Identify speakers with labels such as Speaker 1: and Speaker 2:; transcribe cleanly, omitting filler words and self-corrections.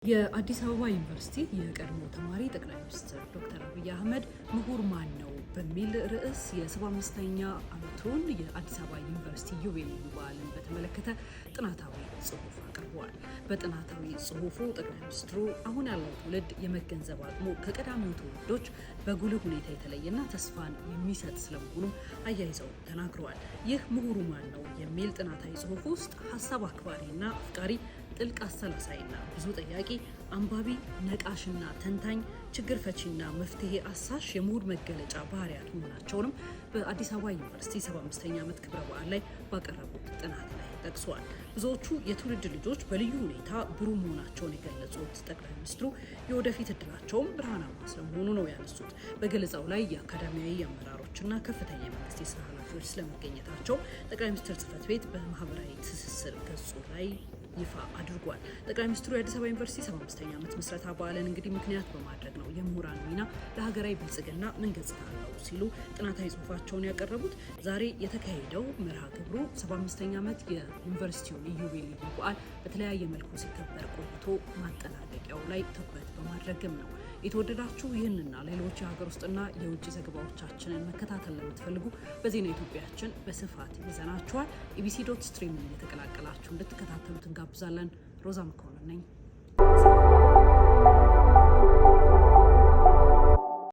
Speaker 1: የአዲስ አበባ ዩኒቨርሲቲ የቀድሞ ተማሪ ጠቅላይ ሚኒስትር ዶክተር አብይ አህመድ ምሁር ማን ነው በሚል ርዕስ የ75ኛ ዓመቱን የአዲስ አበባ ዩኒቨርሲቲ ዩቤልዩ በዓልን በተመለከተ ጥናታዊ ጽሑፍ አቅርበዋል። በጥናታዊ ጽሑፉ ጠቅላይ ሚኒስትሩ አሁን ያለው ትውልድ የመገንዘብ አቅሙ ከቀዳሚው ትውልዶች በጉልህ ሁኔታ የተለየና ተስፋን የሚሰጥ ስለመሆኑ አያይዘው ተናግረዋል። ይህ ምሁሩ ማን ነው የሚል ጥናታዊ ጽሑፍ ውስጥ ሀሳብ አክባሪና አፍቃሪ፣ ጥልቅ አሰላሳይና ብዙ ጠያቂ፣ አንባቢ፣ ነቃሽና ተንታኝ፣ ችግር ፈቺና መፍትሄ አሳሽ የምሁር መገለጫ ባህሪያት መሆናቸውንም በአዲስ አበባ ዩኒቨርሲቲ 75ኛ ዓመት ክብረ በዓል ላይ ባቀረቡት ጥናት ላይ ጠቅሰዋል። ብዙዎቹ የትውልድ ልጆች በልዩ ሁኔታ ብሩህ መሆናቸውን የገለጹት ጠቅላይ ሚኒስትሩ የወደፊት እድላቸውም ብርሃናማ ስለመሆኑ ነው ያነሱት። በገለጻው ላይ የአካዳሚያዊ አመራሮችና ከፍተኛ የመንግስት የስራ ኃላፊዎች ስለመገኘታቸው ጠቅላይ ሚኒስትር ጽሕፈት ቤት በማህበራዊ ትስስር ገጹ ላይ ይፋ አድርጓል። ጠቅላይ ሚኒስትሩ የአዲስ አበባ ዩኒቨርሲቲ 75ኛ ዓመት ምስረታ በዓልን እንግዲህ ምክንያት በማድረግ ነው የምሁራን ሚና ለሀገራዊ ብልጽግና ምን ገጽታ አለው ሲሉ ጥናታዊ ጽሑፋቸውን ያቀረቡት። ዛሬ የተካሄደው መርሃ ግብሩ 75ኛ ዓመት የዩኒቨርሲቲውን ኢዮቤልዩ በዓል በተለያየ መልኩ ሲከበር ቆይቶ ማጠናቀቂያው ላይ ትኩረት በማድረግም ነው። የተወደዳችሁ ይህንና ሌሎች የሀገር ውስጥና የውጭ ዘገባዎቻችንን መከታተል ለምትፈልጉ በዜና ኢትዮጵያችን በስፋት ይዘናችኋል። ኢቢሲ.ስትሪምን እየተቀላቀላችሁ እንድትከታተሉት እንጋብዛለን። ሮዛ መኮንን ነኝ።